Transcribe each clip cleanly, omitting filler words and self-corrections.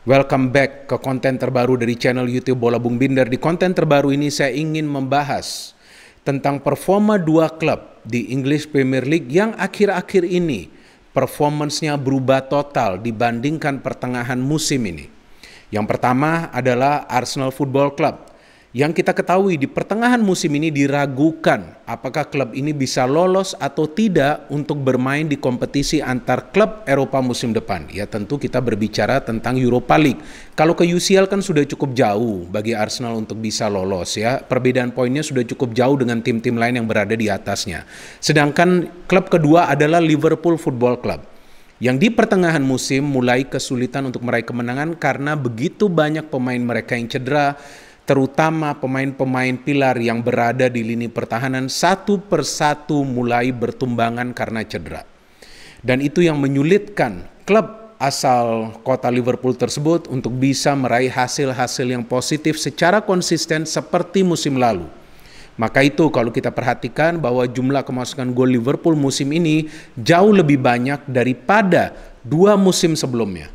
Welcome back ke konten terbaru dari channel YouTube Bola Bung Binder. Di konten terbaru ini saya ingin membahas tentang performa dua klub di English Premier League yang akhir-akhir ini performance-nya berubah total dibandingkan pertengahan musim ini. Yang pertama adalah Arsenal Football Club. Yang kita ketahui di pertengahan musim ini diragukan apakah klub ini bisa lolos atau tidak untuk bermain di kompetisi antar klub Eropa musim depan. Ya tentu kita berbicara tentang Europa League. Kalau ke UCL kan sudah cukup jauh bagi Arsenal untuk bisa lolos ya. Perbedaan poinnya sudah cukup jauh dengan tim-tim lain yang berada di atasnya. Sedangkan klub kedua adalah Liverpool Football Club, yang di pertengahan musim mulai kesulitan untuk meraih kemenangan karena begitu banyak pemain mereka yang cedera, terutama pemain-pemain pilar yang berada di lini pertahanan satu persatu mulai bertumbangan karena cedera. Dan itu yang menyulitkan klub asal kota Liverpool tersebut untuk bisa meraih hasil-hasil yang positif secara konsisten seperti musim lalu. Maka itu kalau kita perhatikan bahwa jumlah kemasukan gol Liverpool musim ini jauh lebih banyak daripada dua musim sebelumnya.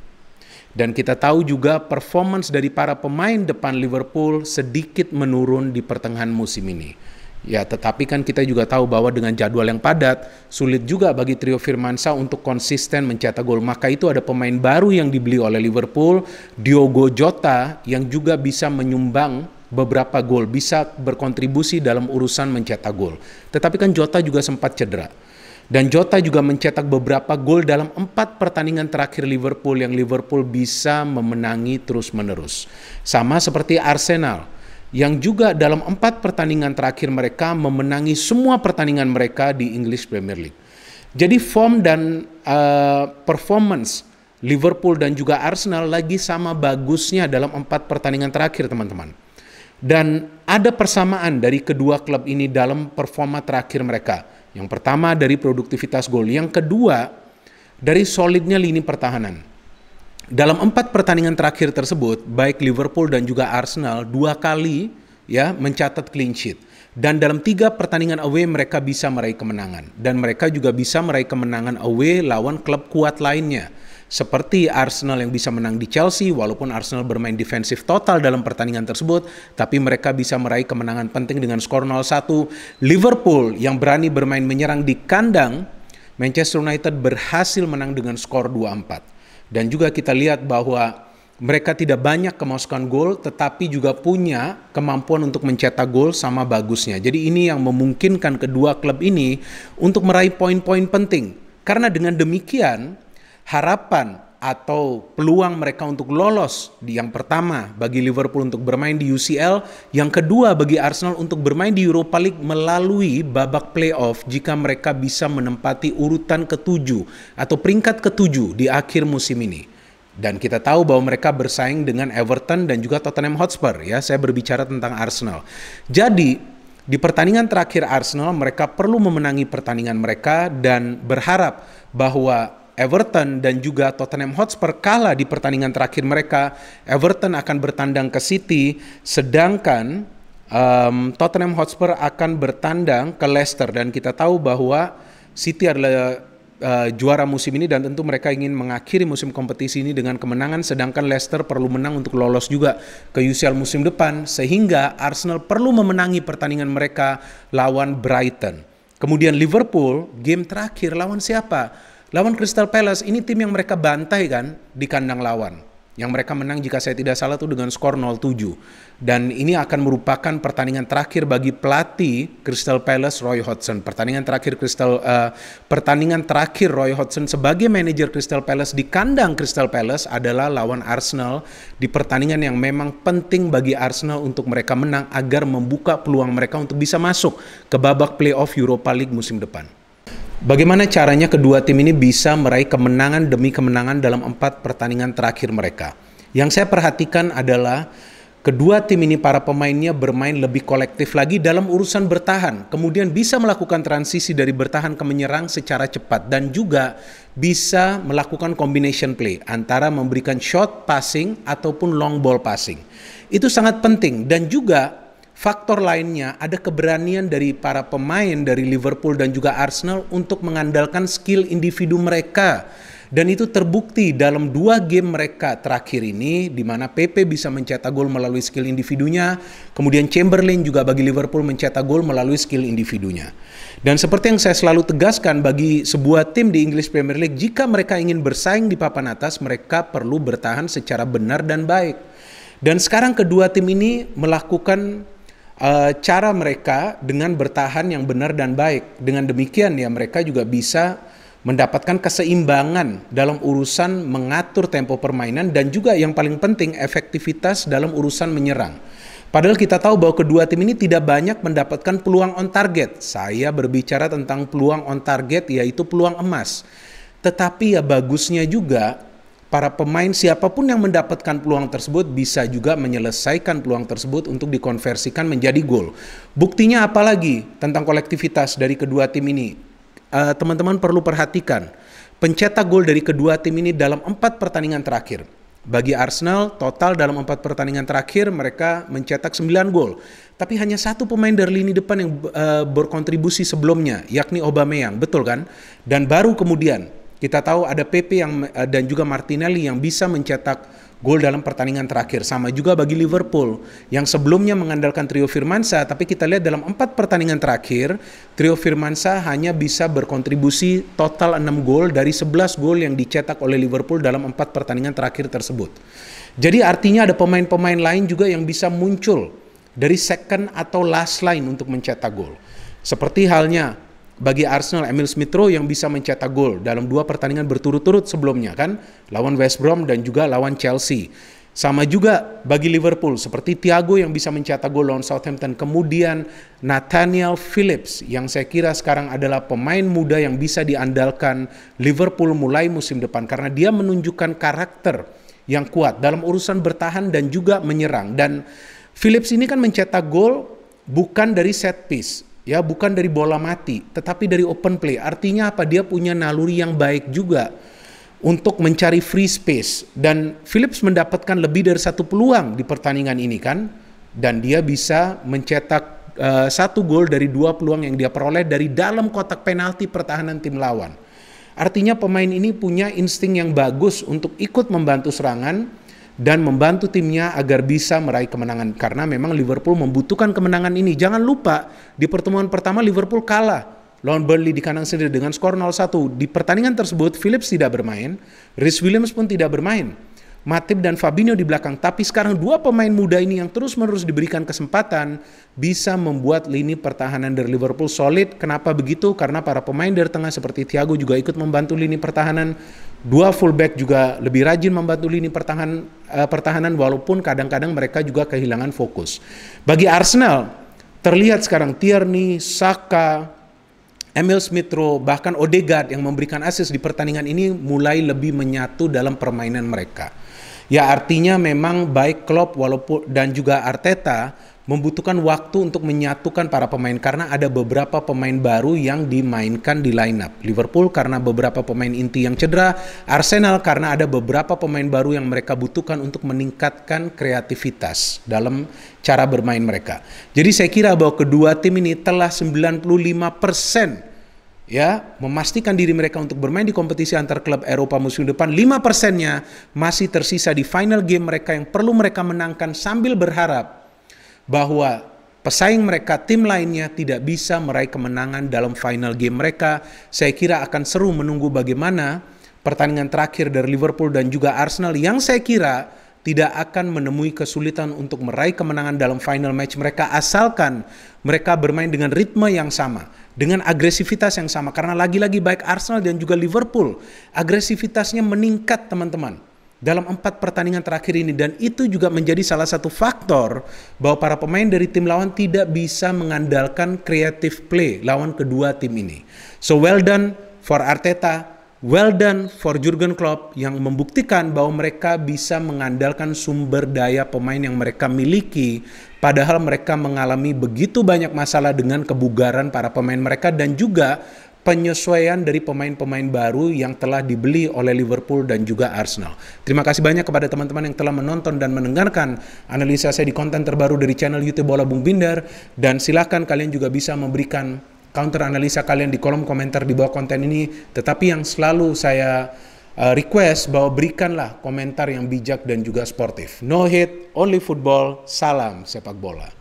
Dan kita tahu juga performance dari para pemain depan Liverpool sedikit menurun di pertengahan musim ini. Ya, tetapi kan kita juga tahu bahwa dengan jadwal yang padat, sulit juga bagi trio Firmansyah untuk konsisten mencetak gol. Maka itu ada pemain baru yang dibeli oleh Liverpool, Diogo Jota, yang juga bisa menyumbang beberapa gol, bisa berkontribusi dalam urusan mencetak gol. Tetapi kan Jota juga sempat cedera. Dan Jota juga mencetak beberapa gol dalam 4 pertandingan terakhir Liverpool yang Liverpool bisa memenangi terus-menerus. Sama seperti Arsenal yang juga dalam 4 pertandingan terakhir mereka memenangi semua pertandingan mereka di English Premier League. Jadi form dan performance Liverpool dan juga Arsenal lagi sama bagusnya dalam 4 pertandingan terakhir, teman-teman. Dan ada persamaan dari kedua klub ini dalam performa terakhir mereka. Yang pertama dari produktivitas gol, yang kedua dari solidnya lini pertahanan. Dalam 4 pertandingan terakhir tersebut, baik Liverpool dan juga Arsenal 2 kali ya mencatat clean sheet. Dan dalam 3 pertandingan away mereka bisa meraih kemenangan. Dan mereka juga bisa meraih kemenangan away lawan klub kuat lainnya. Seperti Arsenal yang bisa menang di Chelsea, walaupun Arsenal bermain defensif total dalam pertandingan tersebut, tapi mereka bisa meraih kemenangan penting dengan skor 0-1. Liverpool yang berani bermain menyerang di kandang, Manchester United berhasil menang dengan skor 2-4. Dan juga kita lihat bahwa mereka tidak banyak kemasukan gol, tetapi juga punya kemampuan untuk mencetak gol sama bagusnya. Jadi ini yang memungkinkan kedua klub ini untuk meraih poin-poin penting. Karena dengan demikian, harapan atau peluang mereka untuk lolos yang pertama bagi Liverpool untuk bermain di UCL, yang kedua bagi Arsenal untuk bermain di Europa League melalui babak playoff jika mereka bisa menempati urutan ke-7 atau peringkat ke-7 di akhir musim ini. Dan kita tahu bahwa mereka bersaing dengan Everton dan juga Tottenham Hotspur ya, saya berbicara tentang Arsenal. Jadi di pertandingan terakhir Arsenal mereka perlu memenangi pertandingan mereka dan berharap bahwa Everton dan juga Tottenham Hotspur kalah di pertandingan terakhir mereka. Everton akan bertandang ke City, sedangkan Tottenham Hotspur akan bertandang ke Leicester. Dan kita tahu bahwa City adalah juara musim ini dan tentu mereka ingin mengakhiri musim kompetisi ini dengan kemenangan, sedangkan Leicester perlu menang untuk lolos juga ke UCL musim depan, sehingga Arsenal perlu memenangi pertandingan mereka lawan Brighton. Kemudian Liverpool, game terakhir lawan siapa? Lawan Crystal Palace. Ini tim yang mereka bantai kan di kandang lawan. Yang mereka menang jika saya tidak salah itu dengan skor 0-7. Dan ini akan merupakan pertandingan terakhir bagi pelatih Crystal Palace, Roy Hodgson. Pertandingan terakhir Roy Hodgson sebagai manajer Crystal Palace di kandang Crystal Palace adalah lawan Arsenal di pertandingan yang memang penting bagi Arsenal untuk mereka menang agar membuka peluang mereka untuk bisa masuk ke babak playoff Europa League musim depan. Bagaimana caranya kedua tim ini bisa meraih kemenangan demi kemenangan dalam 4 pertandingan terakhir mereka? Yang saya perhatikan adalah kedua tim ini para pemainnya bermain lebih kolektif lagi dalam urusan bertahan. Kemudian bisa melakukan transisi dari bertahan ke menyerang secara cepat. Dan juga bisa melakukan combination play antara memberikan short passing ataupun long ball passing. Itu sangat penting. Dan juga faktor lainnya, ada keberanian dari para pemain dari Liverpool dan juga Arsenal untuk mengandalkan skill individu mereka Dan itu terbukti dalam 2 game mereka terakhir ini, di mana Pepe bisa mencetak gol melalui skill individunya, kemudian Chamberlain juga bagi Liverpool mencetak gol melalui skill individunya. Dan seperti yang saya selalu tegaskan, bagi sebuah tim di English Premier League, jika mereka ingin bersaing di papan atas, mereka perlu bertahan secara benar dan baik. Dan sekarang kedua tim ini melakukan cara mereka dengan bertahan yang benar dan baik. Dengan demikian ya mereka juga bisa mendapatkan keseimbangan dalam urusan mengatur tempo permainan dan juga yang paling penting efektivitas dalam urusan menyerang. Padahal kita tahu bahwa kedua tim ini tidak banyak mendapatkan peluang on target. Saya berbicara tentang peluang on target yaitu peluang emas. Tetapi ya bagusnya juga para pemain siapapun yang mendapatkan peluang tersebut bisa juga menyelesaikan peluang tersebut untuk dikonversikan menjadi gol. Buktinya apalagi tentang kolektivitas dari kedua tim ini. Teman-teman perlu perhatikan pencetak gol dari kedua tim ini dalam 4 pertandingan terakhir. Bagi Arsenal total dalam 4 pertandingan terakhir mereka mencetak 9 gol. Tapi hanya 1 pemain dari lini depan yang berkontribusi sebelumnya, yakni Aubameyang, betul kan? Dan baru kemudian kita tahu ada Pepe dan juga Martinelli yang bisa mencetak gol dalam pertandingan terakhir. Sama juga bagi Liverpool yang sebelumnya mengandalkan trio Firmansyah, tapi kita lihat dalam 4 pertandingan terakhir trio Firmansyah hanya bisa berkontribusi total 6 gol dari 11 gol yang dicetak oleh Liverpool dalam 4 pertandingan terakhir tersebut. Jadi artinya ada pemain-pemain lain juga yang bisa muncul dari second atau last line untuk mencetak gol. Seperti halnya bagi Arsenal, Emil Smith-Rowe yang bisa mencetak gol dalam 2 pertandingan berturut-turut sebelumnya kan, lawan West Brom dan juga lawan Chelsea. Sama juga bagi Liverpool, seperti Thiago yang bisa mencetak gol lawan Southampton, kemudian Nathaniel Phillips yang saya kira sekarang adalah pemain muda yang bisa diandalkan Liverpool mulai musim depan karena dia menunjukkan karakter yang kuat dalam urusan bertahan dan juga menyerang. Dan Phillips ini kan mencetak gol bukan dari set piece, ya bukan dari bola mati, tetapi dari open play. Artinya apa? Dia punya naluri yang baik juga untuk mencari free space. Dan Phillips mendapatkan lebih dari 1 peluang di pertandingan ini kan. Dan dia bisa mencetak 1 gol dari 2 peluang yang dia peroleh dari dalam kotak penalti pertahanan tim lawan. Artinya pemain ini punya insting yang bagus untuk ikut membantu serangan dan membantu timnya agar bisa meraih kemenangan. Karena memang Liverpool membutuhkan kemenangan ini. Jangan lupa, di pertemuan pertama Liverpool kalah lawan Burnley di kandang sendiri dengan skor 0-1. Di pertandingan tersebut, Phillips tidak bermain, Reece Williams pun tidak bermain, Matip dan Fabinho di belakang. Tapi sekarang 2 pemain muda ini yang terus-menerus diberikan kesempatan bisa membuat lini pertahanan dari Liverpool solid. Kenapa begitu? Karena para pemain dari tengah seperti Thiago juga ikut membantu lini pertahanan. 2 fullback juga lebih rajin membantu lini pertahanan walaupun kadang-kadang mereka juga kehilangan fokus. Bagi Arsenal, terlihat sekarang Tierney, Saka, Emil Smith-Rowe, bahkan Odegaard yang memberikan assist di pertandingan ini mulai lebih menyatu dalam permainan mereka. Ya artinya memang baik Klopp dan juga Arteta membutuhkan waktu untuk menyatukan para pemain karena ada beberapa pemain baru yang dimainkan di line up. Liverpool karena beberapa pemain inti yang cedera, Arsenal karena ada beberapa pemain baru yang mereka butuhkan untuk meningkatkan kreativitas dalam cara bermain mereka. Jadi saya kira bahwa kedua tim ini telah 95% ya memastikan diri mereka untuk bermain di kompetisi antar klub Eropa musim depan. 5%-nya masih tersisa di final game mereka yang perlu mereka menangkan sambil berharap bahwa pesaing mereka, tim lainnya tidak bisa meraih kemenangan dalam final game mereka. Saya kira akan seru menunggu bagaimana pertandingan terakhir dari Liverpool dan juga Arsenal yang saya kira tidak akan menemui kesulitan untuk meraih kemenangan dalam final match mereka asalkan mereka bermain dengan ritme yang sama, dengan agresivitas yang sama. Karena lagi-lagi baik Arsenal dan juga Liverpool agresivitasnya meningkat teman-teman dalam 4 pertandingan terakhir ini, dan itu juga menjadi salah satu faktor bahwa para pemain dari tim lawan tidak bisa mengandalkan creative play lawan kedua tim ini. So well done for Arteta, well done for Jurgen Klopp yang membuktikan bahwa mereka bisa mengandalkan sumber daya pemain yang mereka miliki padahal mereka mengalami begitu banyak masalah dengan kebugaran para pemain mereka dan juga penyesuaian dari pemain-pemain baru yang telah dibeli oleh Liverpool dan juga Arsenal. Terima kasih banyak kepada teman-teman yang telah menonton dan mendengarkan analisa saya di konten terbaru dari channel YouTube Bola Bung Binder, dan silakan kalian juga bisa memberikan counter analisa kalian di kolom komentar di bawah konten ini. Tetapi yang selalu saya request bahwa berikanlah komentar yang bijak dan juga sportif. No hate, only football, salam sepak bola.